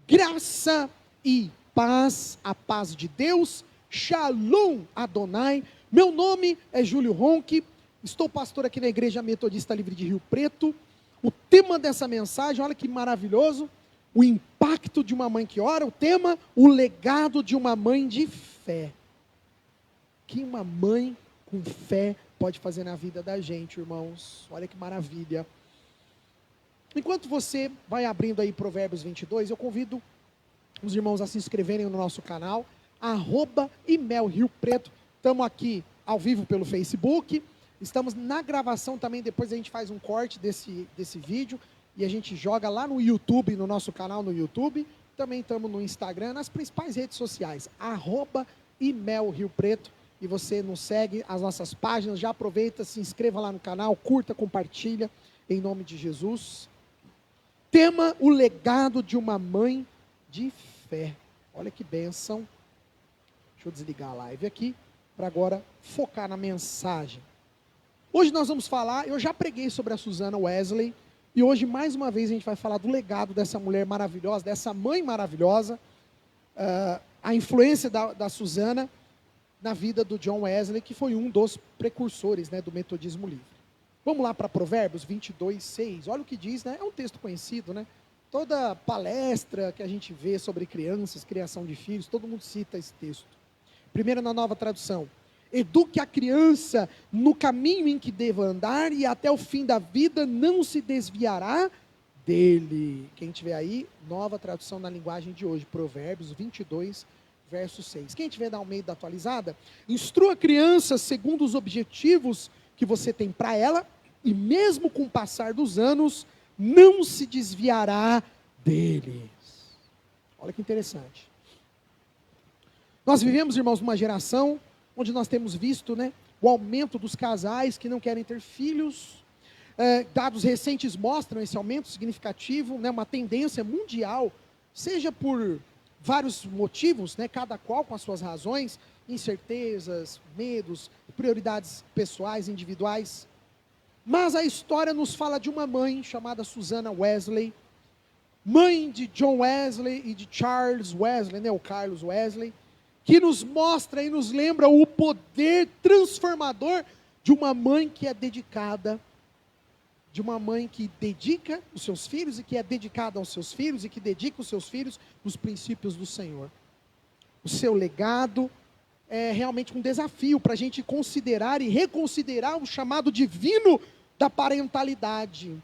Graça e paz, a paz de Deus, Shalom Adonai. Meu nome é Júlio Ronque, estou pastor aqui na Igreja Metodista Livre de Rio Preto. O tema dessa mensagem, olha que maravilhoso, o impacto de uma mãe que ora. O tema, o legado de uma mãe de fé. Que uma mãe com fé pode fazer na vida da gente, irmãos. Olha que maravilha. Enquanto você vai abrindo aí Provérbios 22, eu convido os irmãos a se inscreverem no nosso canal, @ImelRioPreto. Estamos aqui ao vivo pelo Facebook, estamos na gravação também, depois a gente faz um corte desse vídeo, e a gente joga lá no YouTube, no nosso canal no YouTube, também estamos no Instagram, nas principais redes sociais, @ImelRioPreto, e você nos segue, as nossas páginas, já aproveita, se inscreva lá no canal, curta, compartilha, em nome de Jesus. Tema, o legado de uma mãe de fé. Olha que bênção. Deixa eu desligar a live aqui, para agora focar na mensagem. Hoje nós vamos falar, eu já preguei sobre a Susana Wesley, e hoje mais uma vez a gente vai falar do legado dessa mulher maravilhosa, dessa mãe maravilhosa, a influência da Susana na vida do John Wesley, que foi um dos precursores, né, do metodismo livre. Vamos lá para Provérbios 22, 6. Olha o que diz, né? É um texto conhecido, né? Toda palestra que a gente vê sobre crianças, criação de filhos, todo mundo cita esse texto. Primeiro, na Nova Tradução: eduque a criança no caminho em que deva andar, e até o fim da vida não se desviará dele. Quem tiver aí, Nova Tradução na linguagem de hoje, Provérbios 22, verso 6. Quem tiver da Almeida atualizada: instrua a criança segundo os objetivos que você tem para ela, e mesmo com o passar dos anos, não se desviará deles. Olha que interessante. Nós vivemos, irmãos, numa geração onde nós temos visto, né, o aumento dos casais que não querem ter filhos. Dados recentes mostram esse aumento significativo, né, uma tendência mundial, seja por vários motivos, né, cada qual com as suas razões, incertezas, medos, prioridades pessoais, individuais. Mas a história nos fala de uma mãe chamada Susana Wesley, mãe de John Wesley e de Charles Wesley, né, o Carlos Wesley, que nos mostra e nos lembra o poder transformador de uma mãe que é dedicada, de uma mãe que dedica os seus filhos, e que é dedicada aos seus filhos, e que dedica os seus filhos nos princípios do Senhor. O seu legado é realmente um desafio para a gente considerar e reconsiderar o chamado divino da parentalidade,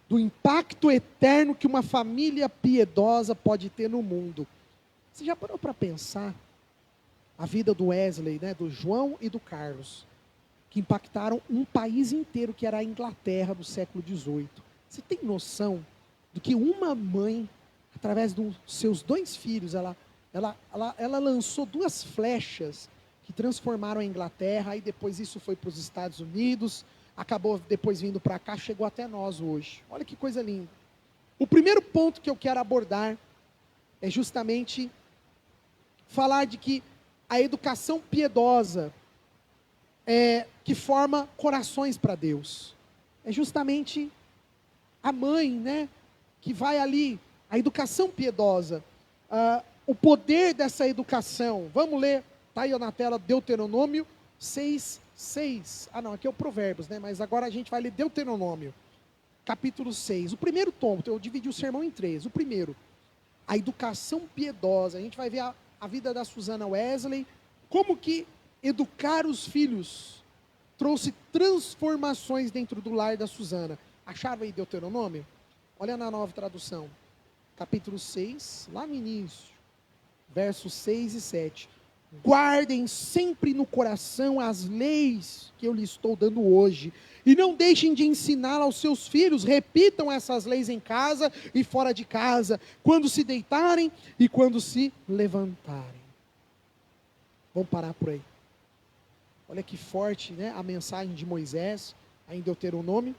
do impacto eterno que uma família piedosa pode ter no mundo. Você já parou para pensar a vida do Wesley, né, do João e do Carlos, que impactaram um país inteiro, que era a Inglaterra do século XVIII. Você tem noção do que uma mãe, através dos seus 2 filhos, ela lançou 2 flechas que transformaram a Inglaterra, e depois isso foi para os Estados Unidos, acabou depois vindo para cá, chegou até nós hoje. Olha que coisa linda. O primeiro ponto que eu quero abordar é justamente falar de que a educação piedosa que forma corações para Deus. É justamente a mãe, né, que vai ali, a educação piedosa, o poder dessa educação. Vamos ler, está aí na tela, Deuteronômio 6, 6. Não, aqui é o Provérbios, né, mas agora a gente vai ler Deuteronômio, capítulo 6. O primeiro ponto, eu dividi o sermão em 3. O primeiro, a educação piedosa. A gente vai ver a vida da Susana Wesley, como que educar os filhos trouxe transformações dentro do lar da Susana. Acharam aí Deuteronômio? Olha na Nova Tradução, capítulo 6, lá no início, versos 6 e 7. Guardem sempre no coração as leis que eu lhes estou dando hoje, e não deixem de ensiná-las aos seus filhos. Repitam essas leis em casa e fora de casa, quando se deitarem e quando se levantarem. Vamos parar por aí. Olha que forte, né, a mensagem de Moisés, aí em Deuteronômio.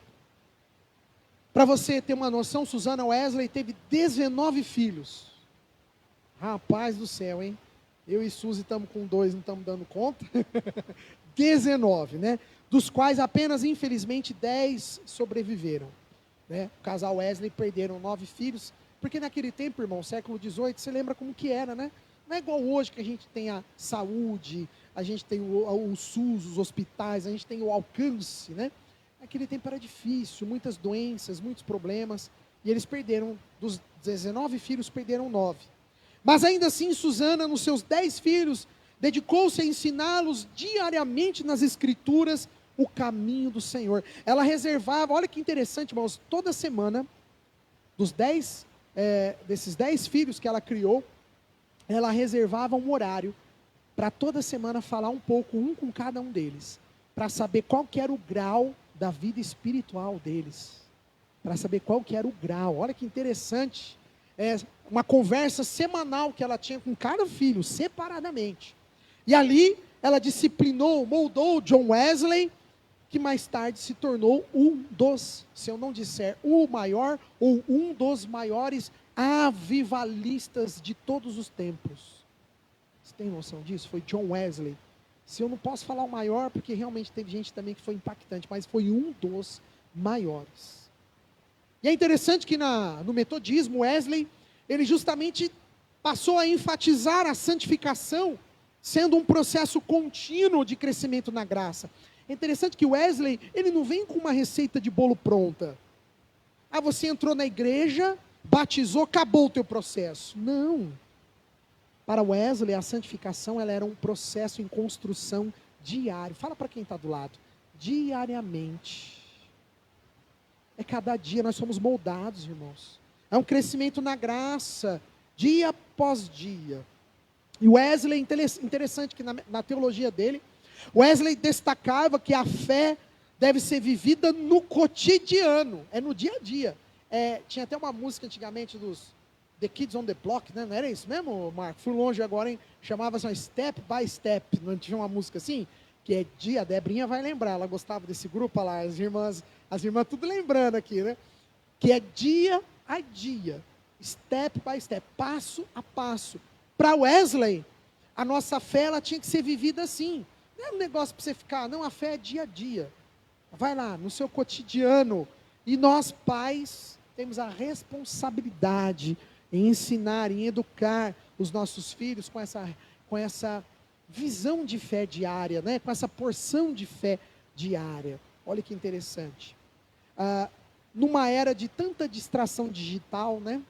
Para você ter uma noção, Susana Wesley teve 19 filhos. Rapaz do céu, hein? Eu e Suzy estamos com 2, não estamos dando conta. 19, né? Dos quais apenas, infelizmente, 10 sobreviveram, né? O casal Wesley perderam 9 filhos. Porque naquele tempo, irmão, século XVIII, você lembra como que era, né? Não é igual hoje que a gente tem a saúde, a gente tem o SUS, os hospitais, a gente tem o alcance, né? Naquele tempo era difícil, muitas doenças, muitos problemas, e eles perderam, dos 19 filhos, perderam 9. Mas ainda assim, Susana, nos seus 10 filhos, dedicou-se a ensiná-los diariamente nas Escrituras o caminho do Senhor. Ela reservava, olha que interessante, irmãos, toda semana, desses 10 filhos que ela criou, ela reservava um horário para toda semana falar um pouco, um com cada um deles, para saber qual que era o grau da vida espiritual deles, para saber qual que era o grau. Olha que interessante, uma conversa semanal que ela tinha com cada filho, separadamente. E ali ela disciplinou, moldou John Wesley, que mais tarde se tornou se eu não disser o maior, ou um dos maiores avivalistas de todos os tempos. Você tem noção disso? Foi John Wesley. Se eu não posso falar o maior, porque realmente teve gente também que foi impactante, mas foi um dos maiores. E é interessante que no metodismo, Wesley, ele justamente passou a enfatizar a santificação, sendo um processo contínuo de crescimento na graça. É interessante que Wesley, ele não vem com uma receita de bolo pronta. Você entrou na igreja, batizou, acabou o teu processo. Não. Para Wesley, a santificação, ela era um processo em construção diário. Fala para quem está do lado. Diariamente. É cada dia, nós somos moldados, irmãos. É um crescimento na graça, dia após dia. E Wesley, interessante que na teologia dele, Wesley destacava que a fé deve ser vivida no cotidiano, no dia a dia. Tinha até uma música antigamente dos The Kids on the Block, né? Não era isso mesmo, Marco? Fui longe agora, hein? Chamava-se Step by Step, não tinha uma música assim? Que é dia, a Debrinha vai lembrar, ela gostava desse grupo lá, as irmãs tudo lembrando aqui, né? Que é dia a dia, step by step, passo a passo. Para Wesley, a nossa fé, ela tinha que ser vivida assim. Não é um negócio para você ficar, não, a fé é dia a dia. Vai lá, no seu cotidiano. E nós, pais, temos a responsabilidade em ensinar, em educar os nossos filhos com essa visão de fé diária, né? Com essa porção de fé diária. Olha que interessante. Numa era de tanta distração digital, né?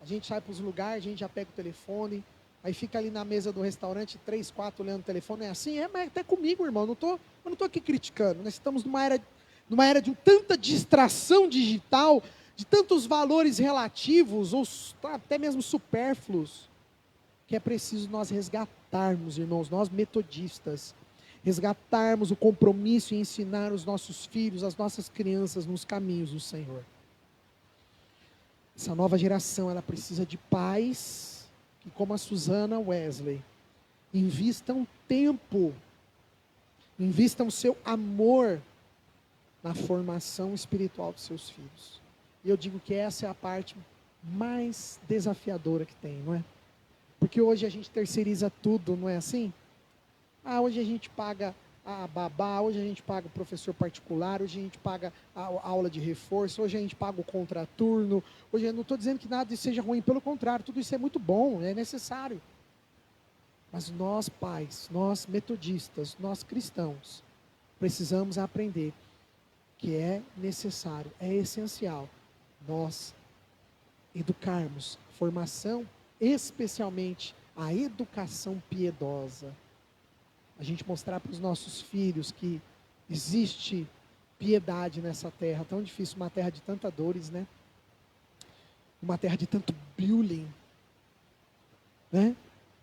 A gente sai para os lugares, a gente já pega o telefone, aí fica ali na mesa do restaurante, 3, 4 olhando o telefone, é assim? Mas até comigo, irmão, eu não estou aqui criticando, nós estamos numa era de tanta distração digital, de tantos valores relativos, ou até mesmo supérfluos, que é preciso nós resgatarmos, irmãos, nós metodistas, resgatarmos o compromisso em ensinar os nossos filhos, as nossas crianças nos caminhos do Senhor. Essa nova geração, ela precisa de pais que, como a Susana Wesley, invistam tempo, invistam seu amor na formação espiritual dos seus filhos. E eu digo que essa é a parte mais desafiadora que tem, não é? Porque hoje a gente terceiriza tudo, não é assim? Hoje a gente paga a babá, hoje a gente paga o professor particular, hoje a gente paga a aula de reforço, hoje a gente paga o contraturno. Hoje eu não estou dizendo que nada disso seja ruim, pelo contrário, tudo isso é muito bom, é necessário. Mas nós pais, nós metodistas, nós cristãos, precisamos aprender que é necessário, é essencial nós educarmos, formação, especialmente a educação piedosa. A gente mostrar para os nossos filhos que existe piedade nessa terra, tão difícil, uma terra de tantas dores, né? Uma terra de tanto bullying, né?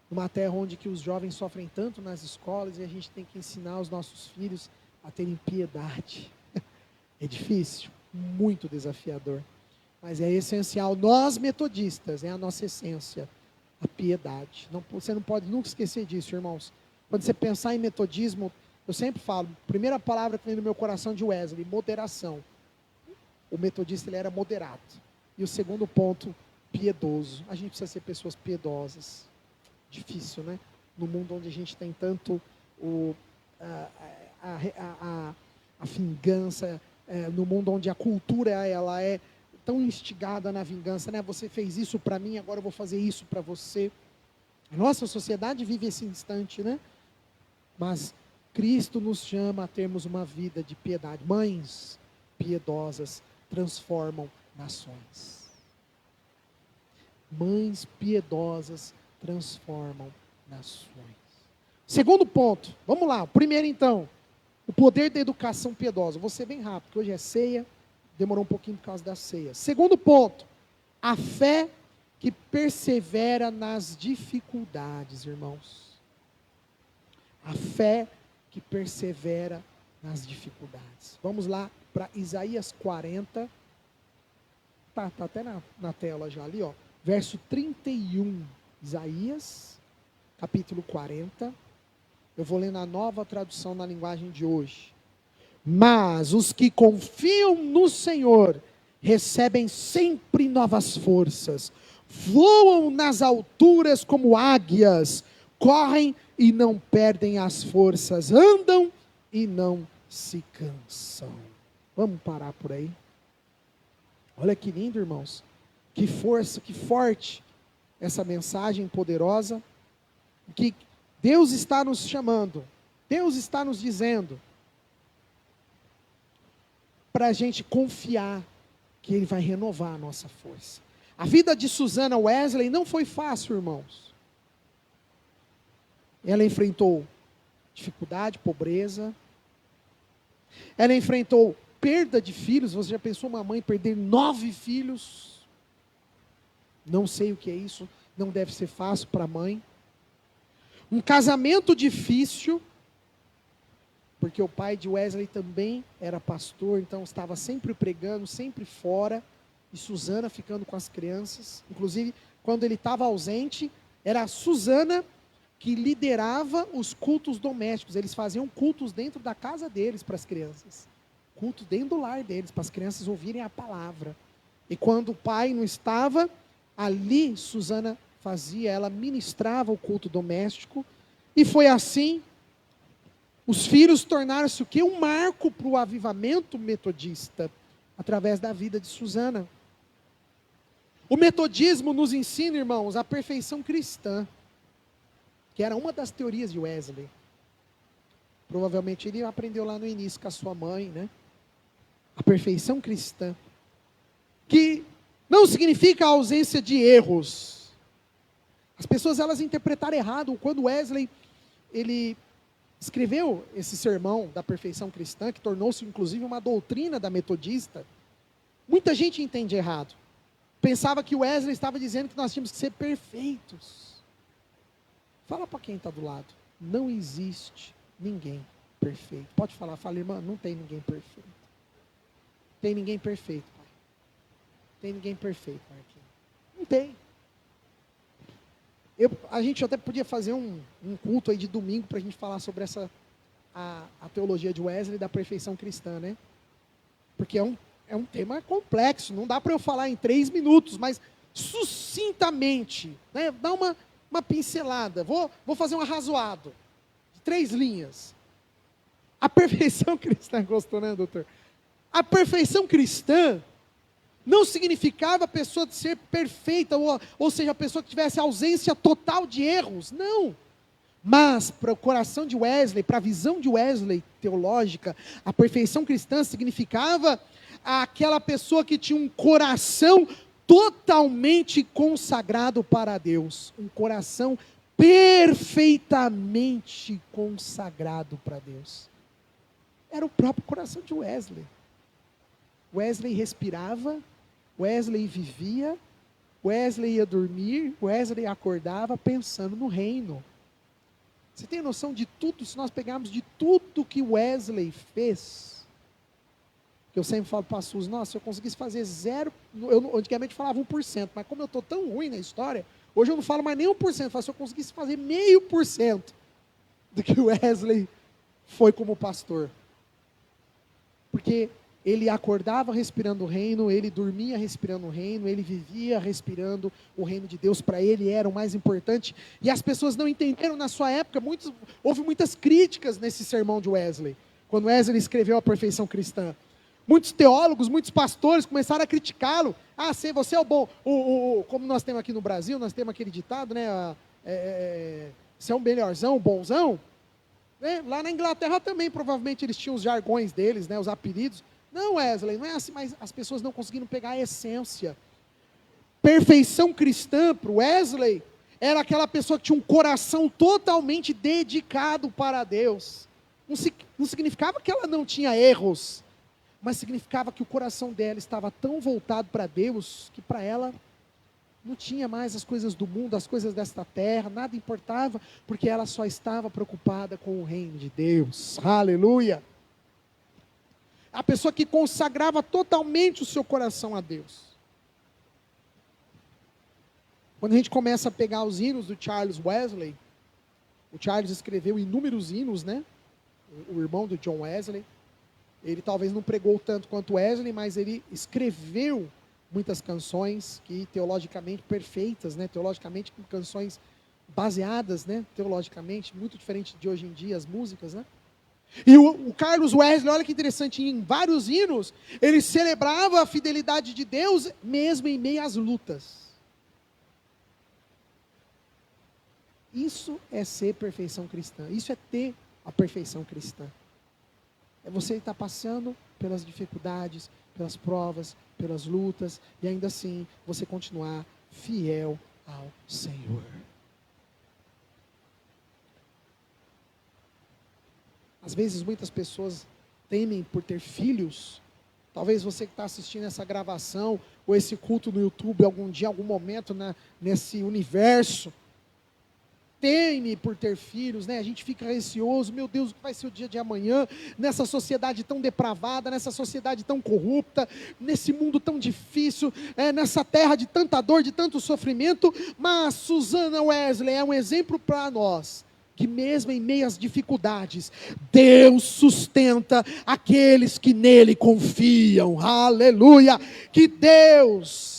Uma terra onde que os jovens sofrem tanto nas escolas e a gente tem que ensinar os nossos filhos a terem piedade. É difícil, muito desafiador, mas é essencial. Nós metodistas, é a nossa essência, a piedade. Você não pode nunca esquecer disso, irmãos. Quando você pensar em metodismo, eu sempre falo, primeira palavra que vem no meu coração de Wesley, moderação. O metodista, ele era moderado. E o segundo ponto, piedoso. A gente precisa ser pessoas piedosas. Difícil, né? No mundo onde a gente tem tanto a vingança, no mundo onde a cultura ela é tão instigada na vingança, né? Você fez isso para mim, agora eu vou fazer isso para você. A nossa sociedade vive esse instante, né? Mas Cristo nos chama a termos uma vida de piedade. Mães piedosas transformam nações. Mães piedosas transformam nações. Segundo ponto, vamos lá. O primeiro então, o poder da educação piedosa. Vou ser bem rápido, porque hoje é ceia, demorou um pouquinho por causa da ceia. Segundo ponto, a fé que persevera nas dificuldades, irmãos. A fé que persevera nas dificuldades. Vamos lá para Isaías 40. Tá até na tela já ali, ó. Verso 31. Isaías, capítulo 40. Eu vou ler na nova tradução na linguagem de hoje. Mas os que confiam no Senhor recebem sempre novas forças. Voam nas alturas como águias. Correm e não perdem as forças. Andam e não se cansam. Vamos parar por aí. Olha que lindo, irmãos. Que força, que forte essa mensagem poderosa. Que Deus está nos chamando. Deus está nos dizendo para a gente confiar que Ele vai renovar a nossa força. A vida de Susana Wesley não foi fácil, irmãos. Ela enfrentou dificuldade, pobreza. Ela enfrentou perda de filhos. Você já pensou uma mãe perder 9 filhos? Não sei o que é isso. Não deve ser fácil para a mãe. Um casamento difícil. Porque o pai de Wesley também era pastor. Então estava sempre pregando, sempre fora. E Susana ficando com as crianças. Inclusive, quando ele estava ausente, era a Susana que liderava os cultos domésticos. Eles faziam cultos dentro da casa deles para as crianças. Culto dentro do lar deles, para as crianças ouvirem a palavra. E quando o pai não estava, ali Susana fazia, ela ministrava o culto doméstico. E foi assim, os filhos tornaram-se o quê? Um marco para o avivamento metodista, através da vida de Susana. O metodismo nos ensina, irmãos, a perfeição cristã, que era uma das teorias de Wesley. Provavelmente ele aprendeu lá no início com a sua mãe, né? A perfeição cristã, que não significa a ausência de erros. As pessoas, elas interpretaram errado. Quando Wesley, ele escreveu esse sermão da perfeição cristã, que tornou-se inclusive uma doutrina da metodista, muita gente entende errado. Pensava que Wesley estava dizendo que nós tínhamos que ser perfeitos. Fala para quem está do lado. Não existe ninguém perfeito. Pode falar, fala, irmã, não tem ninguém perfeito. Tem ninguém perfeito, pai. Tem ninguém perfeito, Marquinhos. Não tem. A gente até podia fazer um culto aí de domingo para a gente falar sobre a teologia de Wesley da perfeição cristã, né? Porque é um tema complexo, não dá para eu falar em 3 minutos, mas sucintamente, né? Dá uma pincelada. Vou fazer um arrazoado de 3 linhas. A perfeição cristã, gostou, né, doutor? A perfeição cristã não significava a pessoa ser perfeita, ou seja, a pessoa que tivesse ausência total de erros, não. Mas, para o coração de Wesley, para a visão de Wesley teológica, a perfeição cristã significava aquela pessoa que tinha um coração totalmente consagrado para Deus, um coração perfeitamente consagrado para Deus. Era o próprio coração de Wesley. Wesley respirava, Wesley vivia, Wesley ia dormir, Wesley acordava pensando no reino. Você tem noção de tudo, se nós pegarmos de tudo que Wesley fez, que eu sempre falo para a Suzy, nossa, se eu conseguisse fazer 0, eu antigamente falava 1%, mas como eu estou tão ruim na história, hoje eu não falo mais nem 1%, eu falo, se eu conseguisse fazer 0,5% do que Wesley foi como pastor. Porque ele acordava respirando o reino, ele dormia respirando o reino, ele vivia respirando o reino de Deus. Para ele era o mais importante. E as pessoas não entenderam na sua época, houve muitas críticas nesse sermão de Wesley, quando Wesley escreveu a perfeição cristã. Muitos teólogos, muitos pastores começaram a criticá-lo. Ah, você é o bom. Como nós temos aqui no Brasil, nós temos aquele ditado, né? Você é um melhorzão, um bonzão. Lá na Inglaterra também, provavelmente, eles tinham os jargões deles, né? Os apelidos. Não, Wesley, não é assim, mas as pessoas não conseguiram pegar a essência. Perfeição cristã para Wesley era aquela pessoa que tinha um coração totalmente dedicado para Deus. Não significava que ela não tinha erros, mas significava que o coração dela estava tão voltado para Deus, que para ela não tinha mais as coisas do mundo, as coisas desta terra, nada importava, porque ela só estava preocupada com o reino de Deus. Aleluia! A pessoa que consagrava totalmente o seu coração a Deus. Quando a gente começa a pegar os hinos do Charles Wesley, o Charles escreveu inúmeros hinos, né? O irmão do John Wesley. Ele talvez não pregou tanto quanto Wesley, mas ele escreveu muitas canções que teologicamente perfeitas, né? Teologicamente com canções baseadas, né? Teologicamente, muito diferente de hoje em dia as músicas, né? E o Carlos Wesley, olha que interessante, em vários hinos, ele celebrava a fidelidade de Deus, mesmo em meio às lutas. Isso é ser perfeição cristã, isso é ter a perfeição cristã. É você estar passando pelas dificuldades, pelas provas, pelas lutas, e ainda assim você continuar fiel ao Senhor. Às vezes muitas pessoas temem por ter filhos. Talvez você que está assistindo essa gravação, ou esse culto no YouTube, algum dia, algum momento nesse universo, teme por ter filhos, né? A gente fica receoso, meu Deus, o que vai ser o dia de amanhã, nessa sociedade tão depravada, nessa sociedade tão corrupta, nesse mundo tão difícil, nessa terra de tanta dor, de tanto sofrimento. Mas Susana Wesley é um exemplo para nós, que mesmo em meio às dificuldades, Deus sustenta aqueles que nele confiam. Aleluia! Que Deus...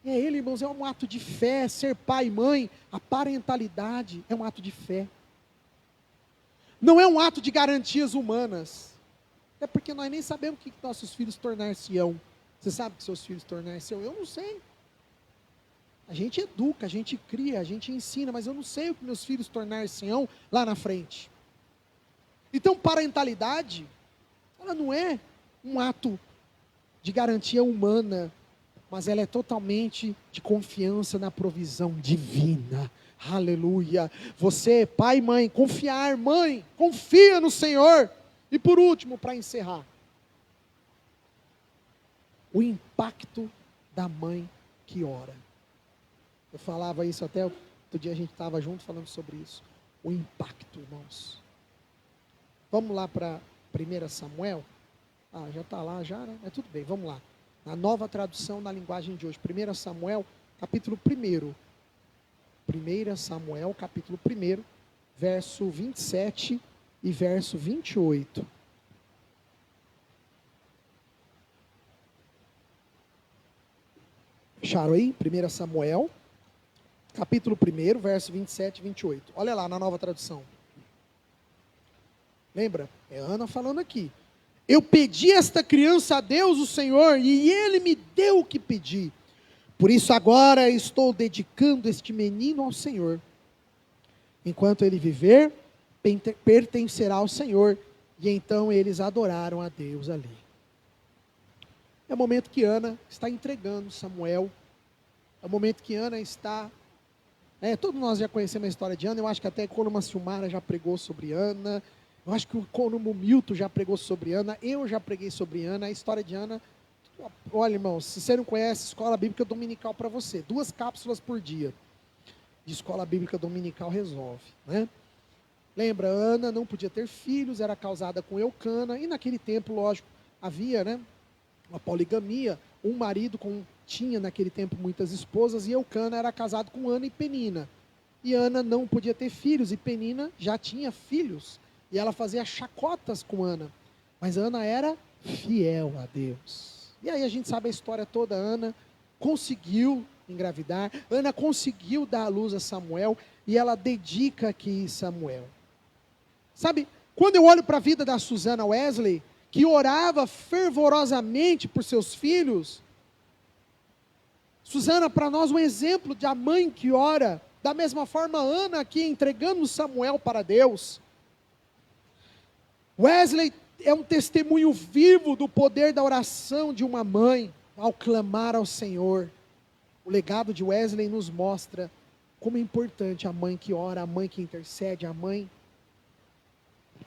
Ele, irmãos, é um ato de fé. Ser pai e mãe, a parentalidade é um ato de fé. Não é um ato de garantias humanas. É porque nós nem sabemos o que nossos filhos tornar-se-ão. Você sabe que seus filhos tornar-se-ão? Eu não sei. A gente educa, a gente cria, a gente ensina, mas eu não sei o que meus filhos tornar-se-ão lá na frente. Então, parentalidade, ela não é um ato de garantia humana, mas ela é totalmente de confiança na provisão divina. Aleluia. Você, pai e mãe, confiar, mãe, confia no Senhor. E por último, para encerrar, o impacto da mãe que ora. Eu falava isso até outro dia, a gente estava junto falando sobre isso. O impacto, irmãos. Vamos lá para 1 Samuel. Já está lá, já, né? Mas tudo bem, vamos lá. Na nova tradução na linguagem de hoje. 1 Samuel, capítulo 1. 1 Samuel, capítulo 1, verso 27 e verso 28. Acharam aí? 1 Samuel, capítulo 1, verso 27 e 28. Olha lá na nova tradução. Lembra? É Ana falando aqui. Eu pedi esta criança a Deus, o Senhor, e Ele me deu o que pedi. Por isso agora estou dedicando este menino ao Senhor. Enquanto ele viver, pertencerá ao Senhor. E então eles adoraram a Deus ali. É o momento que Ana está entregando Samuel. É o momento que Ana está... todos nós já conhecemos a história de Ana. Eu acho que até Conoma Silmara já pregou sobre Ana. Eu acho que o Conomo Milton já pregou sobre Ana. Eu já preguei sobre Ana. A história de Ana... Olha, irmãos, se você não conhece, Escola Bíblica Dominical para você. 2 cápsulas por dia de Escola Bíblica Dominical resolve, né? Lembra, Ana não podia ter filhos, era casada com Eucana. E naquele tempo, lógico, havia, né, uma poligamia. Um marido tinha naquele tempo muitas esposas. E Eucana era casado com Ana e Penina. E Ana não podia ter filhos. E Penina já tinha filhos. E ela fazia chacotas com Ana. Mas Ana era fiel a Deus. E aí a gente sabe a história toda. Ana conseguiu engravidar. Ana conseguiu dar à luz a Samuel. E ela dedica aqui Samuel. Sabe, quando eu olho para a vida da Susana Wesley, que orava fervorosamente por seus filhos. Susana, para nós um exemplo de a mãe que ora, da mesma forma Ana aqui entregando Samuel para Deus. Wesley é um testemunho vivo do poder da oração de uma mãe ao clamar ao Senhor. O legado de Wesley nos mostra como é importante a mãe que ora, a mãe que intercede, a mãe.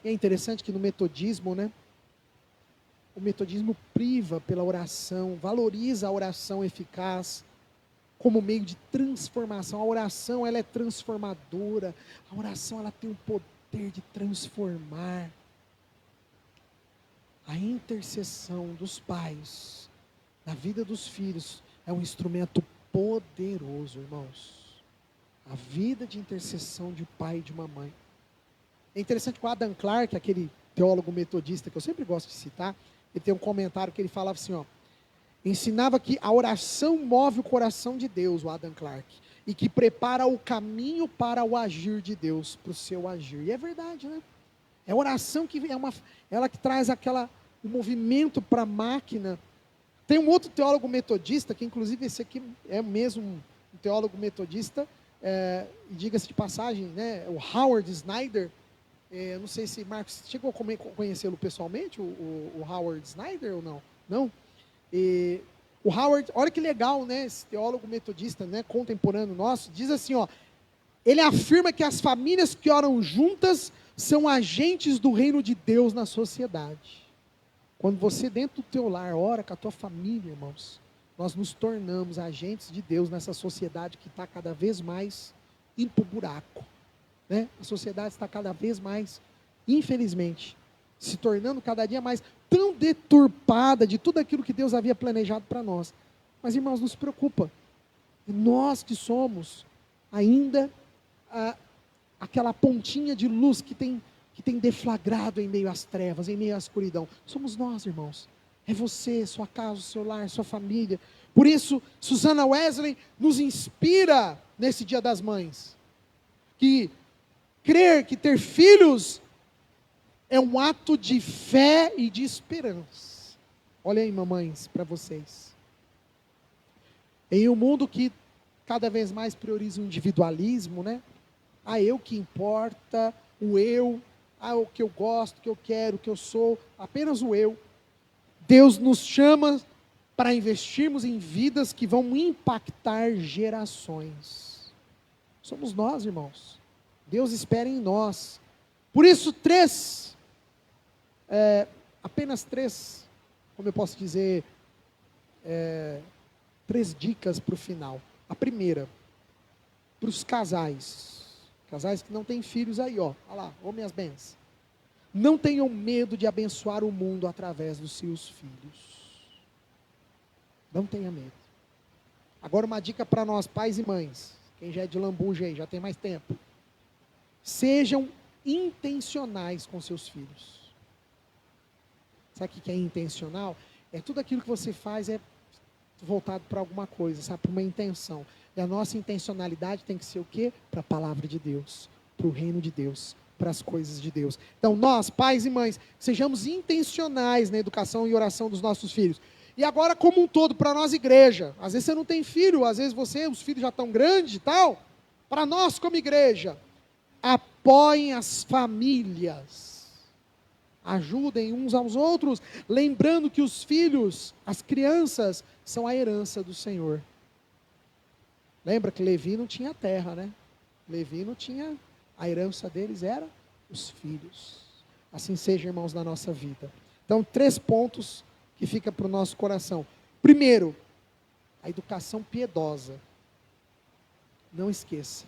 E é interessante que no metodismo, né? O metodismo priva pela oração, valoriza a oração eficaz como meio de transformação. A oração, ela é transformadora. A oração, ela tem o poder de transformar. A intercessão dos pais na vida dos filhos é um instrumento poderoso, irmãos. A vida de intercessão de um pai e de uma mãe. É interessante que o Adam Clarke, aquele teólogo metodista que eu sempre gosto de citar, ele tem um comentário que ele falava assim, ensinava que a oração move o coração de Deus, o Adam Clarke, e que prepara o caminho para o agir de Deus, para o seu agir. E é verdade, né? É a oração que ela que traz o movimento para a máquina. Tem um outro teólogo metodista, que inclusive esse aqui é mesmo um teólogo metodista, diga-se de passagem, né? O Howard Snyder. Não sei se Marcos chegou a conhecê-lo pessoalmente, o Howard Snyder ou não? Não? E o Howard, olha que legal, né? Esse teólogo metodista, né, contemporâneo nosso, diz assim, ele afirma que as famílias que oram juntas são agentes do reino de Deus na sociedade. Quando você dentro do teu lar ora com a tua família, irmãos, nós nos tornamos agentes de Deus nessa sociedade que está cada vez mais indo para o buraco. Né? A sociedade está cada vez mais, infelizmente, se tornando cada dia mais tão deturpada de tudo aquilo que Deus havia planejado para nós. Mas, irmãos, não se preocupa. Nós que somos ainda aquela pontinha de luz que tem deflagrado em meio às trevas, em meio à escuridão. Somos nós, irmãos. É você, sua casa, seu lar, sua família. Por isso, Susana Wesley nos inspira nesse Dia das Mães. Que crer que ter filhos é um ato de fé e de esperança. Olha aí, mamães, para vocês. Em um mundo que cada vez mais prioriza o individualismo, né? Eu que importa, o eu, o que eu gosto, o que eu quero, o que eu sou, apenas o eu. Deus nos chama para investirmos em vidas que vão impactar gerações. Somos nós, irmãos. Deus espera em nós. Por isso, apenas três, como eu posso dizer, 3 dicas para o final. A primeira, para os casais que não têm filhos aí, olha lá, minhas bênçãos. Não tenham medo de abençoar o mundo através dos seus filhos. Não tenha medo. Agora uma dica para nós, pais e mães, quem já é de lambuja aí, já tem mais tempo. Sejam intencionais com seus filhos. Sabe o que é intencional? É tudo aquilo que você faz é voltado para alguma coisa, sabe? Para uma intenção. E a nossa intencionalidade tem que ser o quê? Para a palavra de Deus, para o reino de Deus, para as coisas de Deus. Então nós, pais e mães, sejamos intencionais na educação e oração dos nossos filhos. E agora como um todo, para nós igreja. Às vezes você não tem filho, às vezes os filhos já estão grandes e tal. Para nós como igreja, apoiem as famílias, ajudem uns aos outros, lembrando que os filhos, as crianças, são a herança do Senhor. Lembra que Levi não tinha terra, né? Levi não tinha, a herança deles era os filhos. Assim seja, irmãos, na nossa vida. Então, 3 pontos que fica para o nosso coração. Primeiro, a educação piedosa. Não esqueça.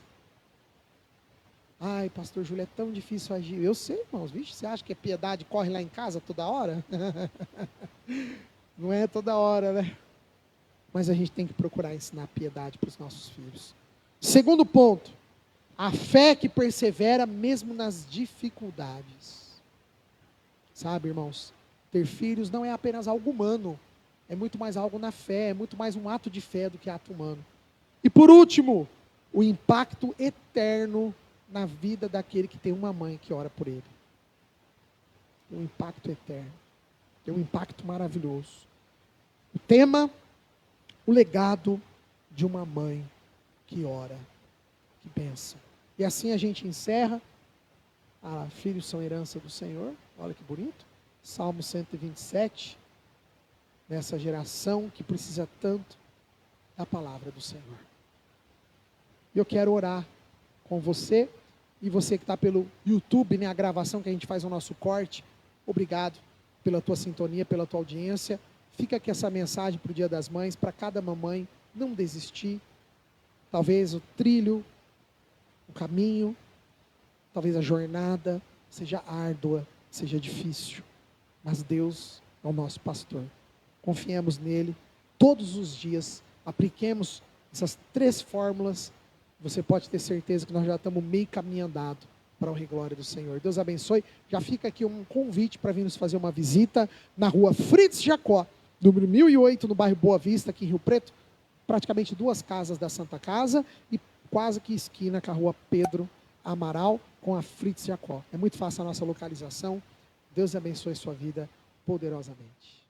Ai, pastor Júlio, é tão difícil agir. Eu sei, irmãos, vixe, você acha que a piedade corre lá em casa toda hora? Não é toda hora, né? Mas a gente tem que procurar ensinar piedade para os nossos filhos. Segundo ponto, a fé que persevera mesmo nas dificuldades. Sabe, irmãos, ter filhos não é apenas algo humano, é muito mais algo na fé, é muito mais um ato de fé do que ato humano. E por último, o impacto eterno na vida daquele que tem uma mãe que ora por ele. Um impacto eterno. Tem um impacto maravilhoso. O tema, o legado de uma mãe que ora, que pensa. E assim a gente encerra. Filhos são herança do Senhor. Olha que bonito. Salmo 127. Nessa geração que precisa tanto da palavra do Senhor. Eu quero orar com você. E você que está pelo YouTube, né, a gravação que a gente faz o nosso corte. Obrigado pela tua sintonia, pela tua audiência. Fica aqui essa mensagem para o Dia das Mães, para cada mamãe não desistir. Talvez o trilho, o caminho, talvez a jornada seja árdua, seja difícil. Mas Deus é o nosso pastor. Confiemos nele todos os dias. Apliquemos essas 3 fórmulas. Você pode ter certeza que nós já estamos meio caminho andado para a honra e glória do Senhor. Deus abençoe. Já fica aqui um convite para vir nos fazer uma visita na rua Fritz Jacó, número 1008, no bairro Boa Vista, aqui em Rio Preto. Praticamente 2 casas da Santa Casa e quase que esquina com a rua Pedro Amaral com a Fritz Jacó. É muito fácil a nossa localização. Deus abençoe sua vida poderosamente.